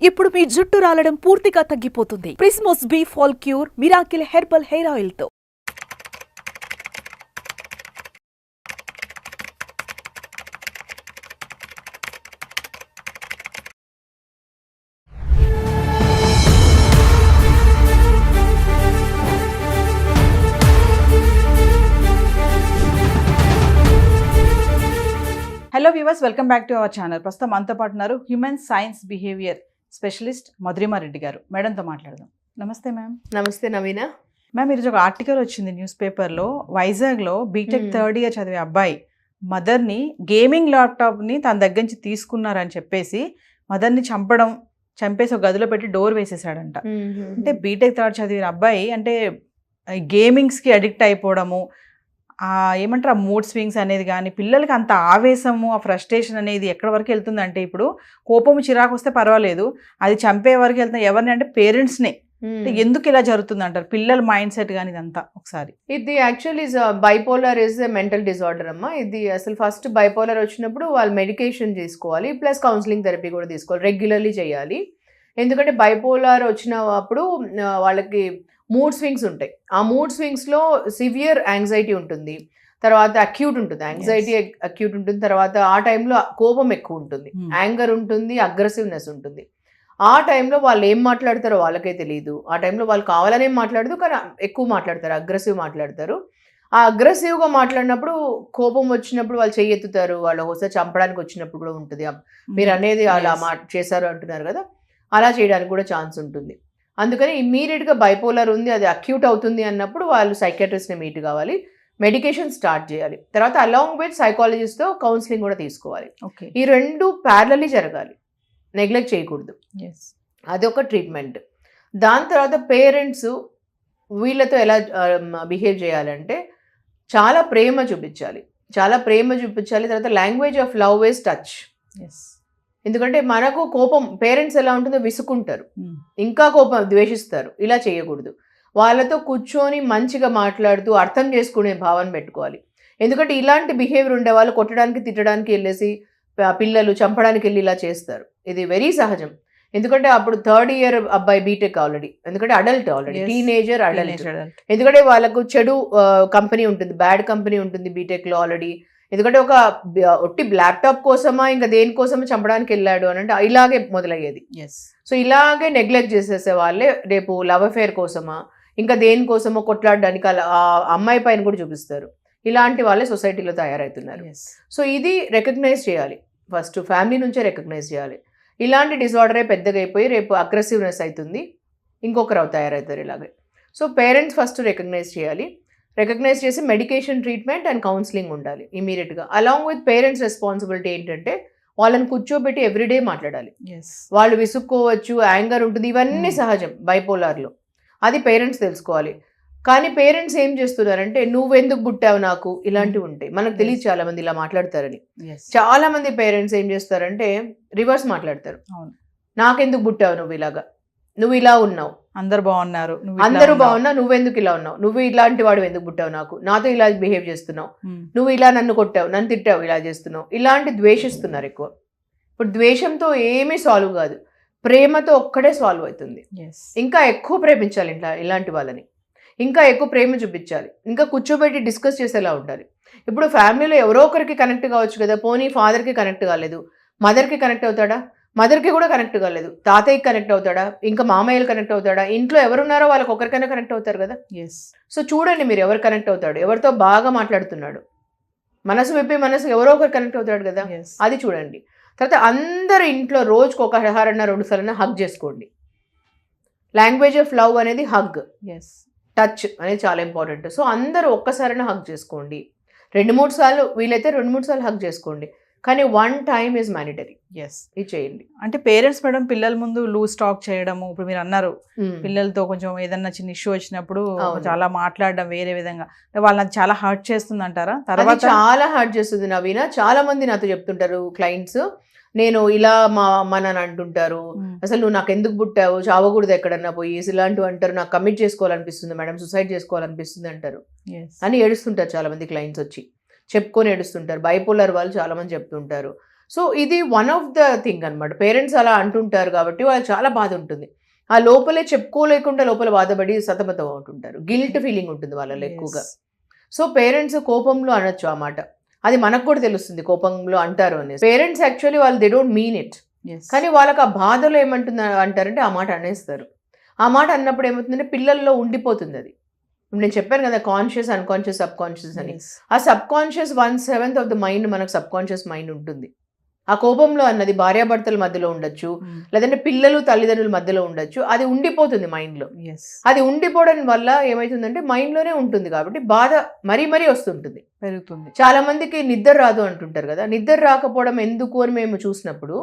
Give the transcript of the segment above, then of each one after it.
ఇప్పుడు మీ జుట్టు రాలడం పూర్తిగా తగ్గిపోతుంది. ప్రిస్మోస్ B fall cure miracle herbal hair oil తో. Hello viewers, welcome back to our channel. ప్రస్తుతం మనతో పాటు ఉన్నారు human science behavior specialist Madhurima Reddy గారు. మేడంతో మాట్లాడదాం. నమస్తే మ్యామ్. నమస్తే నవీన. మ్యామ్, ఈరోజు ఒక ఆర్టికల్ వచ్చింది న్యూస్ పేపర్లో. వైజాగ్లో బీటెక్ థర్డ్ ఇయర్ చదివే అబ్బాయి మదర్ని గేమింగ్ ల్యాప్టాప్ని తన దగ్గర నుంచి తీసుకున్నారని చెప్పేసి మదర్ని చంపేసి ఒక గదిలో పెట్టి డోర్ వేసేసాడంట. అంటే బీటెక్ థర్డ్ చదివిన అబ్బాయి అంటే గేమింగ్స్కి అడిక్ట్ అయిపోవడము, ఏమంటారు ఆ మూడ్ స్వింగ్స్ అనేది కానీ, పిల్లలకి అంత ఆవేశము, ఆ ఫ్రస్ట్రేషన్ అనేది ఎక్కడి వరకు వెళ్తుందంటే, ఇప్పుడు కోపము చిరాకు వస్తే పర్వాలేదు, అది చంపే వరకు వెళ్తుంది. ఎవరిని అంటే పేరెంట్స్నే. ఎందుకు ఇలా జరుగుతుంది అంటారు పిల్లల మైండ్ సెట్ కానీ ఇదంతా ఒకసారి? ఇది actually bipolar is mental disorder అమ్మా. ఇది అసలు ఫస్ట్ బైపోలర్ వచ్చినప్పుడు వాళ్ళు మెడికేషన్ తీసుకోవాలి, ప్లస్ కౌన్సిలింగ్ థెరపీ కూడా తీసుకోవాలి, రెగ్యులర్లీ చేయాలి. ఎందుకంటే బైపోలర్ వచ్చినప్పుడు వాళ్ళకి మూడ్ స్వింగ్స్ ఉంటాయి. ఆ మూడ్ స్వింగ్స్లో సివియర్ యాంగ్జైటీ ఉంటుంది, తర్వాత అక్యూట్ ఉంటుంది, యాంగ్జైటీ అక్యూట్ ఉంటుంది, తర్వాత ఆ టైంలో కోపం ఎక్కువ ఉంటుంది, యాంగర్ ఉంటుంది, అగ్రెసివ్నెస్ ఉంటుంది. ఆ టైంలో వాళ్ళు ఏం మాట్లాడతారో వాళ్ళకే తెలియదు. ఆ టైంలో వాళ్ళు కావాలనే మాట్లాడదు, కానీ ఎక్కువ మాట్లాడతారు, అగ్రెసివ్ మాట్లాడతారు. ఆ అగ్రెసివ్గా మాట్లాడినప్పుడు, కోపం వచ్చినప్పుడు వాళ్ళు చెయ్యెత్తుతారు, వాళ్ళు ఒకసారి చంపడానికి వచ్చినప్పుడు కూడా ఉంటుంది. మీరు అనేది అలా చేశారు అంటున్నారు కదా, అలా చేయడానికి కూడా ఛాన్స్ ఉంటుంది. అందుకని ఇమ్మీడియట్గా బైపోలర్ ఉంది, అది అక్యూట్ అవుతుంది అన్నప్పుడు వాళ్ళు సైకియాట్రిస్ట్ని మీట్ కావాలి, మెడికేషన్ స్టార్ట్ చేయాలి. తర్వాత అలాంగ్ విత్ సైకాలజిస్ట్తో కౌన్సిలింగ్ కూడా తీసుకోవాలి. ఈ రెండు ప్యారలల్లీ జరగాలి, నెగ్లెక్ట్ చేయకూడదు. అదొక ట్రీట్మెంట్. దాని తర్వాత పేరెంట్స్ వీళ్ళతో ఎలా బిహేవ్ చేయాలంటే, చాలా ప్రేమ చూపించాలి. తర్వాత language of love is touch. ఎందుకంటే మనకు కోపం, పేరెంట్స్ ఎలా ఉంటుందో విసుకుంటారు, ఇంకా కోపం ద్వేషిస్తారు. ఇలా చేయకూడదు. వాళ్ళతో కూర్చొని మంచిగా మాట్లాడుతూ అర్థం చేసుకునే భావన పెట్టుకోవాలి. ఎందుకంటే ఇలాంటి బిహేవియర్ ఉండే వాళ్ళు కొట్టడానికి తిట్టడానికి వెళ్ళేసి, పిల్లలు చంపడానికి వెళ్ళి ఇలా చేస్తారు. ఇది వెరీ సహజం. ఎందుకంటే అప్పుడు థర్డ్ ఇయర్ అబ్బాయి బీటెక్ ఆల్రెడీ, ఎందుకంటే అడల్ట్ ఆల్రెడీ, టీనేజర్ అడల్ట్. ఎందుకంటే వాళ్ళకు చెడు కంపెనీ ఉంటుంది, బ్యాడ్ కంపెనీ ఉంటుంది బీటెక్లో ఆల్రెడీ. ఎందుకంటే ఒక ఒట్టి ల్యాప్టాప్ కోసమా ఇంకా దేనికోసమా చంపడానికి వెళ్ళాడు అని అంటే ఇలాగే మొదలయ్యేది. సో ఇలాగే నెగ్లెక్ట్ చేసేసే వాళ్ళే రేపు లవ్ అఫేర్ కోసమా ఇంకా దేనికోసమో కొట్లాడడానికి అలా ఆ అమ్మాయి పైన కూడా చూపిస్తారు. ఇలాంటి వాళ్ళే సొసైటీలో తయారవుతున్నారు. సో ఇది రికగ్నైజ్ చేయాలి, ఫస్ట్ ఫ్యామిలీ నుంచే రికగ్నైజ్ చేయాలి. ఇలాంటి డిజార్డరే పెద్దగా అయిపోయి రేపు అగ్రెసివ్నెస్ అవుతుంది, ఇంకొకరు తయారవుతారు ఇలాగే. సో పేరెంట్స్ ఫస్ట్ రికగ్నైజ్ చేసి మెడికేషన్, ట్రీట్మెంట్ అండ్ కౌన్సిలింగ్ ఉండాలి ఇమీడియట్గా. అలాంగ్ విత్ పేరెంట్స్ రెస్పాన్సిబిలిటీ ఏంటంటే, వాళ్ళని కూర్చోబెట్టి ఎవ్రీడే మాట్లాడాలి. వాళ్ళు విసుక్కోవచ్చు, యాంగర్ ఉంటుంది, ఇవన్నీ సహజం బైపోలార్లో. అది పేరెంట్స్ తెలుసుకోవాలి. కానీ పేరెంట్స్ ఏం చేస్తున్నారంటే, నువ్వెందుకు పుట్టావు నాకు, ఇలాంటివి ఉంటాయి. మనకు తెలియదు చాలా మంది ఇలా మాట్లాడతారని. చాలా మంది పేరెంట్స్ ఏం చేస్తారంటే రివర్స్ మాట్లాడతారు. నాకెందుకు పుట్టావు నువ్వు ఇలాగా, నువ్వు ఇలా ఉన్నావు, అందరూ బాగున్నా, నువ్వెందుకు ఇలా ఉన్నావు, నువ్వు ఇలాంటి వాడు ఎందుకు పుట్టావు, నాతో ఇలా బిహేవ్ చేస్తున్నావు, నువ్వు ఇలా నన్ను కొట్టావు, నన్ను తిట్టావు, ఇలా చేస్తున్నావు, ఇలాంటి ద్వేషిస్తున్నారు ఎక్కువ. ఇప్పుడు ద్వేషంతో ఏమీ సాల్వ్ కాదు, ప్రేమతో ఒక్కడే సాల్వ్ అవుతుంది. ఇంకా ఎక్కువ ప్రేమించాలి ఇలాంటి వాళ్ళని, ఇంకా ఎక్కువ ప్రేమ చూపించాలి, ఇంకా కూర్చోబెట్టి డిస్కస్ చేసేలా ఉండాలి. ఇప్పుడు ఫ్యామిలీలో ఎవరో ఒకరికి కనెక్ట్ కావచ్చు కదా, పోనీ ఫాదర్కి కనెక్ట్ కాలేదు, మదర్కి కనెక్ట్ అవుతాడా, మదర్కి కూడా కనెక్ట్ కాలేదు, తాతయ్యకి కనెక్ట్ అవుతాడా, ఇంకా మామయ్యలు కనెక్ట్ అవుతాడా, ఇంట్లో ఎవరున్నారో వాళ్ళకి ఒకరికైనా కనెక్ట్ అవుతారు కదా. సో చూడండి మీరు ఎవరు కనెక్ట్ అవుతాడు, ఎవరితో బాగా మాట్లాడుతున్నాడు, మనసు విప్పి ఎవరో ఒకరు కనెక్ట్ అవుతాడు కదా, అది చూడండి. తర్వాత అందరు ఇంట్లో రోజుకు ఒక 2 సార్లు హగ్ చేసుకోండి. లాంగ్వేజ్ ఆఫ్ లవ్ అనేది హగ్, టచ్ అనేది చాలా ఇంపార్టెంట్. సో అందరూ ఒక్కసారైనా హగ్ చేసుకోండి, 2-3 సార్లు వీలైతే 2-3 సార్లు హగ్ చేసుకోండి. కానీ 1 time is mandatory. ఇది చేయండి. అంటే పేరెంట్స్ మేడం పిల్లల ముందు లూజ్ టాక్ చేయడము, ఇప్పుడు మీరు అన్నారు పిల్లలతో కొంచెం ఏదన్నా చిన్న ఇష్యూ వచ్చినప్పుడు చాలా మాట్లాడడం వేరే విధంగా, వాళ్ళని చాలా హర్ట్ చేస్తుంది అంటారా? తర్వాత చాలా హర్ట్ చేస్తుంది నవీన. చాలా మంది నాతో చెప్తుంటారు క్లయింట్స్, నేను ఇలా మా అమ్మ నాన్న అంటుంటారు, అసలు నువ్వు నాకు ఎందుకు పుట్టావు, చావకూడదు ఎక్కడన్నా పోయి, ఇలాంటివి అంటారు, నాకు కమిట్ చేసుకోవాలనిపిస్తుంది మేడం, సూసైడ్ చేసుకోవాలనిపిస్తుంది అంటారు అని ఏడుస్తుంటారు చాలా మంది క్లయింట్స్ వచ్చి చెప్పుకొని ఏడుస్తుంటారు. బైపోలర్ వాళ్ళు చాలా మంది చెప్తుంటారు. సో ఇది వన్ ఆఫ్ ద థింగ్ అనమాట. పేరెంట్స్ అలా అంటుంటారు కాబట్టి వాళ్ళకి చాలా బాధ ఉంటుంది. ఆ లోపలే చెప్పుకోలేకుండా లోపల బాధపడి సతమతం అవుతుంటారు. గిల్ట్ ఫీలింగ్ ఉంటుంది వాళ్ళలో ఎక్కువగా. సో పేరెంట్స్ కోపంలో అనొచ్చు ఆ మాట. అది మనకు కూడా తెలుస్తుంది కోపంలో అంటారు అనేసి. పేరెంట్స్ యాక్చువల్లీ వాళ్ళు దే డోంట్ మీన్ ఇట్, కానీ వాళ్ళకి ఆ బాధలో ఏమంటుంది అంటారంటే ఆ మాట అనేస్తారు. ఆ మాట అన్నప్పుడు ఏమవుతుందంటే పిల్లల్లో ఉండిపోతుంది అది. నేను చెప్పాను కదా కాన్షియస్, అన్కాన్షియస్, సబ్ కాన్షియస్ అని. ఆ sub conscious 1/7 of the mind మనకు సబ్ కాన్షియస్ మైండ్ ఉంటుంది. ఆ కోపంలో అన్నది భార్యాభర్తల మధ్యలో ఉండొచ్చు, లేదంటే పిల్లలు తల్లిదండ్రుల మధ్యలో ఉండొచ్చు. అది ఉండిపోతుంది మైండ్లో. అది ఉండిపోవడం వల్ల ఏమవుతుందంటే మైండ్లోనే ఉంటుంది కాబట్టి బాధ మరీ మరీ వస్తుంటుంది, పెరుగుతుంది. చాలా మందికి నిద్ర రాదు అంటుంటారు కదా. నిద్ర రాకపోవడం ఎందుకు అని మేము చూసినప్పుడు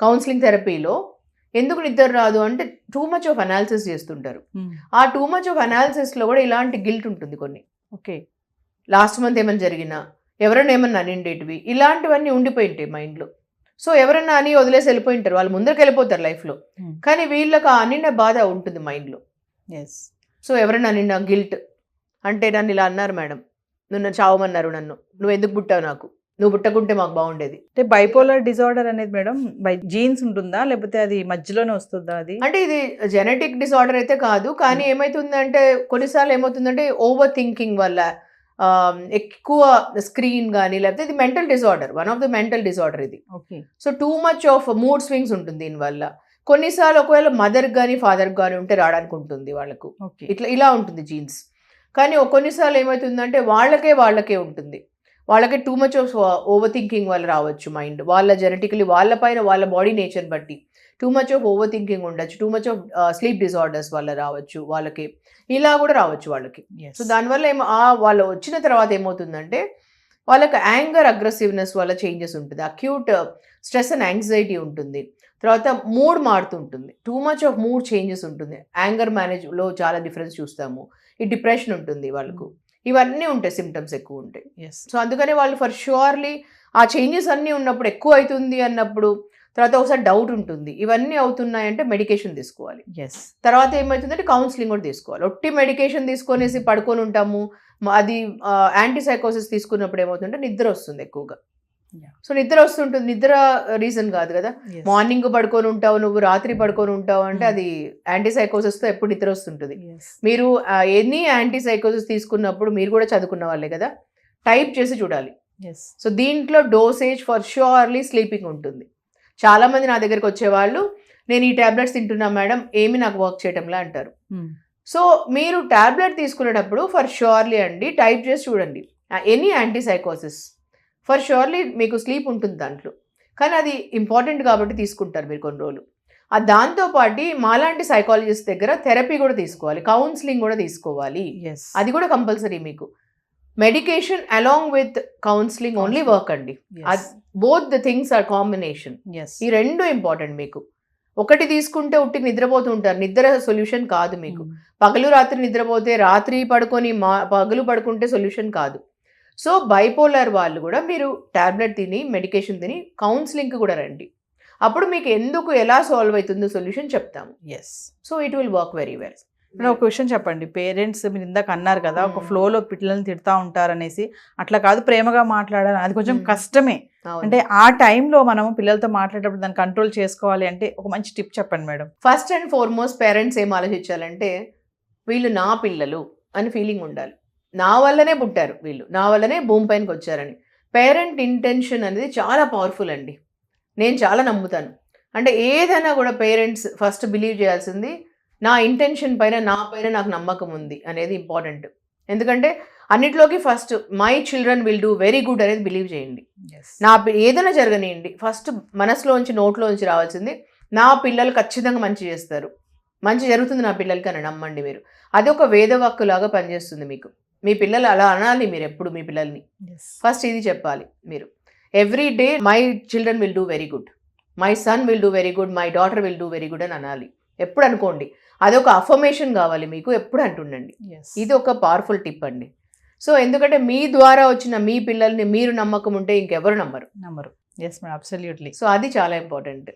కౌన్సిలింగ్ థెరపీలో ఎందుకు నిద్ర రాదు అంటే టూ మచ్ ఆఫ్ అనాలిసిస్ చేస్తుంటారు. ఆ టూ మచ్ ఆఫ్ అనాలిసిస్లో కూడా ఇలాంటి గిల్ట్ ఉంటుంది కొన్ని. ఓకే, లాస్ట్ మంత్ ఏమైనా జరిగినా, ఎవరైనా ఏమన్నా అనిండేటివి, ఇలాంటివన్నీ ఉండిపోయి ఉంటాయి మైండ్లో. సో ఎవరన్నా అని వదిలేసి వెళ్ళిపోయి ఉంటారు, వాళ్ళు ముందరికి వెళ్ళిపోతారు లైఫ్లో, కానీ వీళ్ళకి ఆ అనిన బాధ ఉంటుంది మైండ్లో. సో ఎవరైనా అనిన గిల్ట్ అంటే నన్ను ఇలా అన్నారు మేడం, నన్ను చావమన్నారు, నువ్వు ఎందుకు పుట్టావు, నువ్వు పుట్టకుంటే మాకు బాగుండేది. అంటే బైపోలర్ డిజార్డర్ అనేది మేడం బై జీన్స్ ఉంటుందా లేకపోతే అది మధ్యలోనే వస్తుందా? అది అంటే ఇది జెనెటిక్ డిసార్డర్ అయితే కాదు, కానీ ఏమవుతుందంటే కొన్నిసార్లు ఏమవుతుందంటే ఓవర్ థింకింగ్ వల్ల, ఎక్కువ స్క్రీన్ కానీ, లేకపోతే ఇది mental disorder, one of the mental disorder ఇది. Okay. So too much of mood swings ఉంటుంది దీనివల్ల. కొన్నిసార్లు ఒకవేళ మదర్ కానీ ఫాదర్ కానీ ఉంటే రావడానికి ఉంటుంది వాళ్ళకు, ఇలా ఉంటుంది జీన్స్. కానీ కొన్నిసార్లు ఏమవుతుందంటే వాళ్ళకే ఉంటుంది, వాళ్ళకి too much of over thinking వల్ల రావచ్చు మైండ్, వాళ్ళ జెనెటికలీ వాళ్ళ పైన వాళ్ళ బాడీ నేచర్ బట్టి too much of over thinking ఉండొచ్చు, too much of sleep disorders వల్ల రావచ్చు వాళ్ళకి, ఇలా కూడా రావచ్చు వాళ్ళకి. సో దానివల్ల వాళ్ళు వచ్చిన తర్వాత ఏమవుతుందంటే వాళ్ళకి యాంగర్ అగ్రెసివ్నెస్ వల్ల చేంజెస్ ఉంటుంది, అక్యూట్ స్ట్రెస్ అండ్ యాంగ్జైటీ ఉంటుంది, తర్వాత మూడ్ మారుతుంటుంది, two much of mood changes ఉంటుంది, యాంగర్ మేనేజ్లో చాలా డిఫరెన్స్ చూస్తాము, ఈ డిప్రెషన్ ఉంటుంది వాళ్ళకు, ఇవన్నీ ఉంటాయి, సిమ్టమ్స్ ఎక్కువ ఉంటాయి. సో అందుకని వాళ్ళు ఫర్ ష్యూర్లీ ఆ చేంజెస్ అన్నీ ఉన్నప్పుడు ఎక్కువ అవుతుంది అన్నప్పుడు తర్వాత ఒకసారి డౌట్ ఉంటుంది, ఇవన్నీ అవుతున్నాయంటే మెడికేషన్ తీసుకోవాలి. తర్వాత ఏమవుతుందంటే కౌన్సిలింగ్ కూడా తీసుకోవాలి. ఒట్టి మెడికేషన్ తీసుకొనేసి పడుకొని ఉంటాము, అది యాంటీసైకోసిస్ తీసుకున్నప్పుడు ఏమవుతుందంటే నిద్ర వస్తుంది ఎక్కువగా. సో నిద్ర వస్తుంటుంది, నిద్ర రీజన్ కాదు కదా. మార్నింగ్ పడుకొని ఉంటావు నువ్వు, రాత్రి పడుకొని ఉంటావు అంటే అది యాంటీసైకోసిస్తో ఎప్పుడు నిద్ర వస్తుంటుంది. మీరు ఎనీ యాంటీసైకోసిస్ తీసుకున్నప్పుడు మీరు కూడా చదువుకున్న వాళ్ళే కదా, టైప్ చేసి చూడాలి. సో దీంట్లో డోసేజ్ ఫర్ ష్యూర్లీ స్లీపింగ్ ఉంటుంది. చాలా మంది నా దగ్గరికి వచ్చేవాళ్ళు, నేను ఈ టాబ్లెట్స్ తింటున్నా మేడం, ఏమి నాకు వర్క్ చేయటంలా అంటారు. సో మీరు టాబ్లెట్ తీసుకునేటప్పుడు ఫర్ ష్యూర్లీ అండి టైప్ చేసి చూడండి, ఎనీ యాంటీసైకోసిస్ ఫర్ ష్యూర్లీ మీకు స్లీప్ ఉంటుంది దాంట్లో, కానీ అది ఇంపార్టెంట్ కాబట్టి తీసుకుంటారు మీరు కొన్ని రోజులు. దాంతోపాటు మాలాంటి సైకాలజిస్ట్ దగ్గర థెరపీ కూడా తీసుకోవాలి, కౌన్సిలింగ్ కూడా తీసుకోవాలి, అది కూడా కంపల్సరీ. మీకు medication along with counselling only work అండి, both the things are combination. ఈ రెండు ఇంపార్టెంట్. మీకు ఒకటి తీసుకుంటే ఉట్టికి నిద్రపోతూ ఉంటారు, నిద్ర సొల్యూషన్ కాదు మీకు. పగలు రాత్రి నిద్రపోతే, రాత్రి పడుకొని పగలు పడుకుంటే సొల్యూషన్ కాదు. సో బైపోలర్ వాళ్ళు కూడా మీరు టాబ్లెట్ తిని మెడికేషన్ తిని కౌన్సిలింగ్కి కూడా రండి, అప్పుడు మీకు ఎందుకు ఎలా సాల్వ్ అవుతుందో సొల్యూషన్ చెప్తాము. So it will work very well. ఒక విషయం చెప్పండి, పేరెంట్స్ మీరు ఇందాక అన్నారు కదా ఒక ఫ్లోలో పిల్లల్ని తిడతా ఉంటారు అనేసి, అట్లా కాదు ప్రేమగా మాట్లాడాలి, అది కొంచెం కష్టమే. అంటే ఆ టైంలో మనం పిల్లలతో మాట్లాడేటప్పుడు దాన్ని కంట్రోల్ చేసుకోవాలి అంటే ఒక మంచి టిప్ చెప్పండి madam. First and foremost parents ఏం ఆలోచించాలంటే వీళ్ళు నా పిల్లలు అని ఫీలింగ్ ఉండాలి, నా వల్లనే పుట్టారు వీళ్ళు, నా వల్లనే భూమి పైనకి వచ్చారని. పేరెంట్ ఇంటెన్షన్ అనేది చాలా పవర్ఫుల్ అండి, నేను చాలా నమ్ముతాను. అంటే ఏదైనా కూడా పేరెంట్స్ ఫస్ట్ బిలీవ్ చేయాల్సింది నా ఇంటెన్షన్ పైన, నా పైన నాకు నమ్మకం ఉంది అనేది ఇంపార్టెంట్. ఎందుకంటే అన్నిట్లోకి first my children will do very good అనేది బిలీవ్ చేయండి. నా ఏదైనా జరగనియండి, ఫస్ట్ మనసులోంచి నోట్లోంచి రావాల్సింది నా పిల్లలు ఖచ్చితంగా మంచి చేస్తారు, మంచి జరుగుతుంది నా పిల్లలకి అని నమ్మండి మీరు. అది ఒక వేదవాక్కు లాగా పనిచేస్తుంది మీకు. మీ పిల్లలు అలా అనాలి మీరు ఎప్పుడు మీ పిల్లల్ని, ఫస్ట్ ఇది చెప్పాలి మీరు. Every day my children will do very good, my son will do very good, my daughter will do very good అని అనాలి ఎప్పుడు. అనుకోండి, అదొక అఫర్మేషన్ కావాలి మీకు, ఎప్పుడు అంటుండండి. ఇది ఒక పవర్ఫుల్ టిప్ అండి. సో ఎందుకంటే మీ ద్వారా వచ్చిన మీ పిల్లల్ని మీరు నమ్మకం ఉంటే ఇంకెవరు నమ్మరు. అబ్సల్యూట్లీ. సో అది చాలా ఇంపార్టెంట్.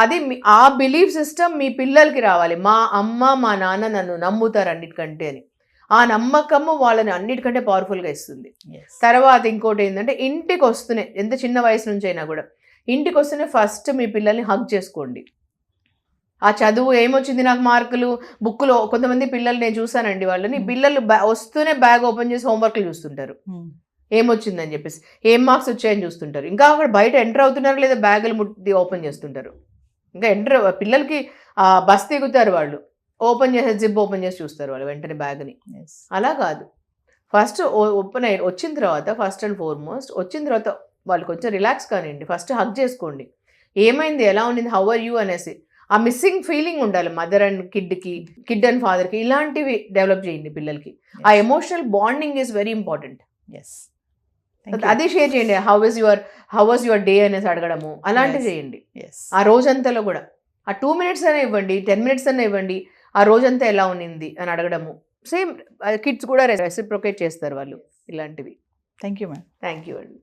అది ఆ బిలీఫ్ సిస్టమ్ మీ పిల్లలకి రావాలి, మా అమ్మ మా నాన్న నన్ను నమ్ముతారు అన్నిటికంటే అని. ఆ నమ్మకము వాళ్ళని అన్నిటికంటే పవర్ఫుల్గా ఇస్తుంది. తర్వాత ఇంకోటి ఏంటంటే ఇంటికి వస్తూనే, ఎంత చిన్న వయసు నుంచి అయినా కూడా ఇంటికి వస్తేనే ఫస్ట్ మీ పిల్లల్ని హగ్ చేసుకోండి. ఆ చదువు ఏమొచ్చింది నాకు మార్కులు బుక్లో కొంతమంది పిల్లలు నేను చూసానండి వాళ్ళని, పిల్లలు వస్తూనే బ్యాగ్ ఓపెన్ చేసి హోంవర్క్లు చూస్తుంటారు, ఏమొచ్చిందని చెప్పేసి, ఏం మార్క్స్ వచ్చాయని చూస్తుంటారు. ఇంకా అక్కడ బయట ఎంటర్ అవుతున్నారు లేదా బ్యాగులు ముట్టి ఓపెన్ చేస్తుంటారు. ఇంకా పిల్లలకి బస్ దిగుతారు వాళ్ళు, ఓపెన్ చేసి జిప్ ఓపెన్ చేసి చూస్తారు వాళ్ళు వెంటనే బ్యాగ్ని. అలా కాదు, ఫస్ట్ ఓపెన్ వచ్చిన తర్వాత ఫస్ట్ అండ్ ఫార్మోస్ట్ వచ్చిన తర్వాత వాళ్ళు కొంచెం రిలాక్స్ కానివ్వండి, ఫస్ట్ హగ్ చేసుకోండి, ఏమైంది ఎలా ఉండింది హౌ ఆర్ యూ అనేసి. ఆ మిస్సింగ్ ఫీలింగ్ ఉండాలి మదర్ అండ్ కిడ్ అండ్ ఫాదర్కి, ఇలాంటివి డెవలప్ చేయండి పిల్లలకి. ఆ emotional bonding is very important. అది షేర్ చేయండి, హౌ వాజ్ యువర్ డే అనేసి అడగడము, అలాంటివి చేయండి. ఆ రోజంతలో కూడా ఆ 2 minutes అయినా ఇవ్వండి, 10 minutes అయినా ఇవ్వండి, ఆ రోజంతా ఎలా ఉన్నింది అని అడగడము. సేమ్ కిడ్స్ కూడా రెసిప్రొకేట్ చేస్తారు వాళ్ళు ఇలాంటివి. Thank you ma'am. Thank you అండి.